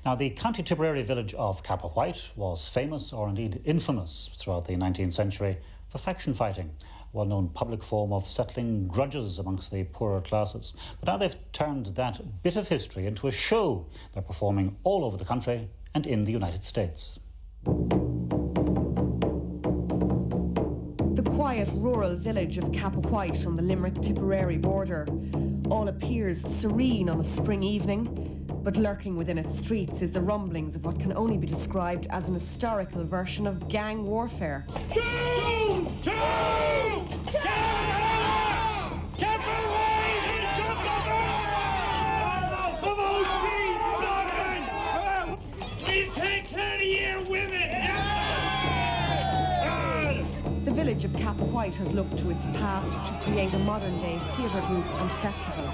Now, the County Tipperary village of Cappawhite was famous, or indeed infamous, throughout the 19th century for faction fighting, a well-known public form of settling grudges amongst the poorer classes. But now they've turned that bit of history into a show they're performing all over the country and in the United States. The quiet rural village of Cappawhite on the Limerick-Tipperary border all appears serene on a spring evening, but lurking within its streets is the rumblings of what can only be described as an historical version of gang warfare. The village of Cappawhite has looked to its past to create a modern-day theatre group and festival.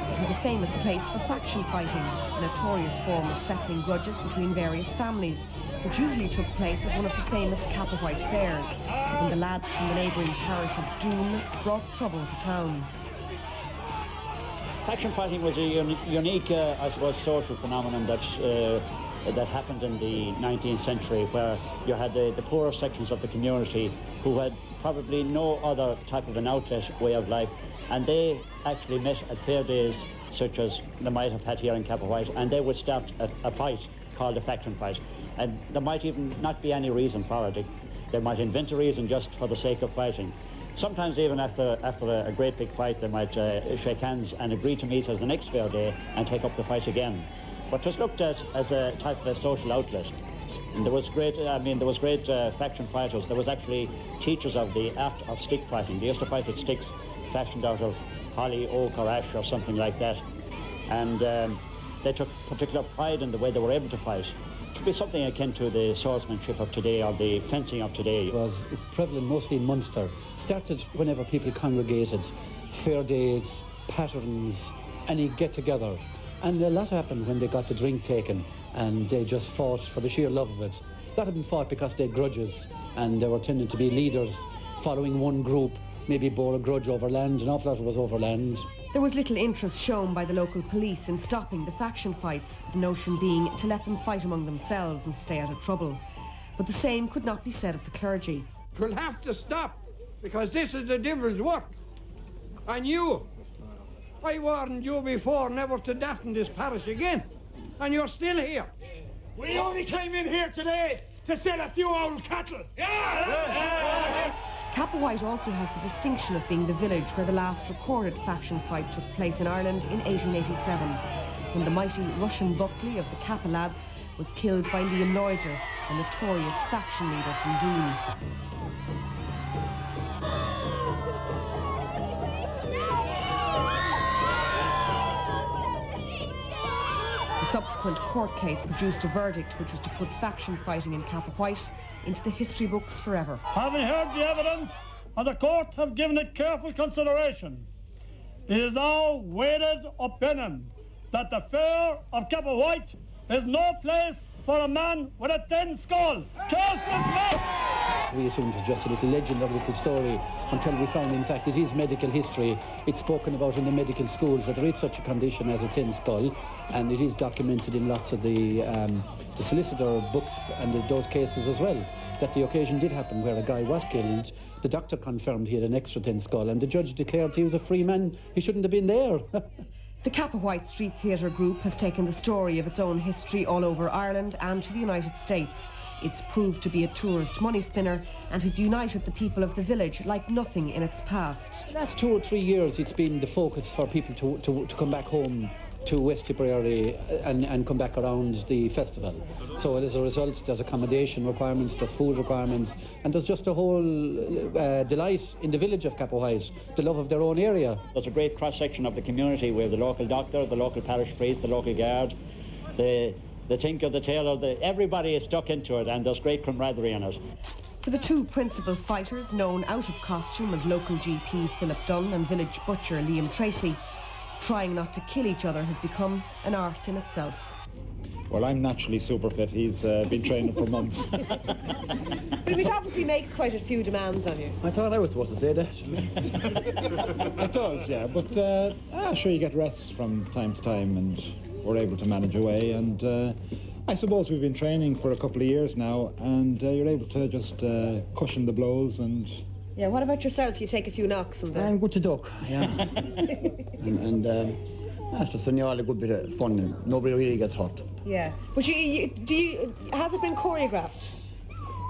It was a famous place for faction fighting, a notorious form of settling grudges between various families, which usually took place at one of the famous Cappawhite fairs, when the lads from the neighbouring parish of Doon brought trouble to town. Faction fighting was a unique, I suppose, social phenomenon that happened in the 19th century, where you had the poorer sections of the community who had probably no other type of an outlet way of life, and they actually met at fair days such as they might have had here in Cappawhite, and they would start a fight called a faction fight. And there might even not be any reason for it. They might invent a reason just for the sake of fighting. Sometimes even after a great big fight, they might shake hands and agree to meet as the next fair day and take up the fight again. But it was looked at as a type of a social outlet. And there was great faction fighters. There was actually teachers of the art of stick fighting. They used to fight with sticks fashioned out of holly, oak or ash or something like that. And they took particular pride in the way they were able to fight. It would be something akin to the swordsmanship of today or the fencing of today. It was prevalent mostly in Munster. Started whenever people congregated, fair days, patterns, any get-together. And a lot happened when they got the drink taken and they just fought for the sheer love of it. A lot of them fought because they had grudges and they were tending to be leaders following one group, maybe bore a grudge over land. An awful lot was over land. There was little interest shown by the local police in stopping the faction fights, the notion being to let them fight among themselves and stay out of trouble. But the same could not be said of the clergy. We'll have to stop, because this is the devil's work. And you, I warned you before never to dat in this parish again, and you're still here. We only came in here today to sell a few old cattle. Cappawhite also has the distinction of being the village where the last recorded faction fight took place in Ireland in 1887, when the mighty Russian Buckley of the Kappa lads was killed by Liam Armshaw, a notorious faction leader from Doon. The subsequent court case produced a verdict which was to put faction fighting in Cappawhite into the history books forever. Having heard the evidence, and the court have given it careful consideration, it is our weighted opinion that the fair of Cappawhite is no place for a man with a tin skull. Cast his We assumed it was just a little legend or a little story until we found, in fact, it is medical history. It's spoken about in the medical schools that there is such a condition as a tin skull, and it is documented in lots of the solicitor books and those cases as well, that the occasion did happen where a guy was killed. The doctor confirmed he had an extra tin skull, and the judge declared he was a free man. He shouldn't have been there. The Cappawhite Street Theatre Group has taken the story of its own history all over Ireland and to the United States. It's proved to be a tourist money spinner and has united the people of the village like nothing in its past. The last 2 or 3 years it's been the focus for people to come back home to West Tipperary and come back around the festival. So as a result, there's accommodation requirements, there's food requirements, and there's just a whole delight in the village of Cappawhite, the love of their own area. There's a great cross-section of the community where the local doctor, the local parish priest, the local guard, the tinker, the tailor, everybody is stuck into it, and there's great camaraderie in it. For the two principal fighters, known out of costume as local GP Philip Dunn and village butcher Liam Tracy, trying not to kill each other has become an art in itself. Well, I'm naturally super fit. He's been training for months. But it obviously makes quite a few demands on you. I thought I was supposed to say that. It does, yeah. But sure, you get rests from time to time, and we're able to manage away. And I suppose we've been training for a couple of years now, and you're able to just cushion the blows and... Yeah, what about yourself? You take a few knocks and I'm good to duck, yeah. and that's just a good bit of fun, and nobody really gets hurt. Yeah. But has it been choreographed?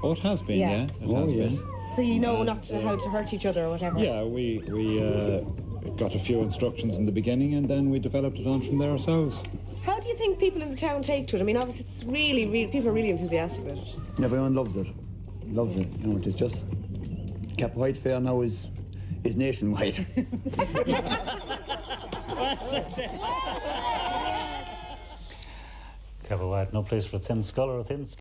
Oh, it has been, yeah. It has been. So you know how to hurt each other or whatever? Yeah, we got a few instructions in the beginning, and then we developed it on from there ourselves. How do you think people in the town take to it? I mean, obviously, it's really, people are really enthusiastic about it. Everyone loves it. Loves it. You know, it is just... Cappawhite Fair now is nationwide. Cappawhite, no place for a thin skull or a thin skin.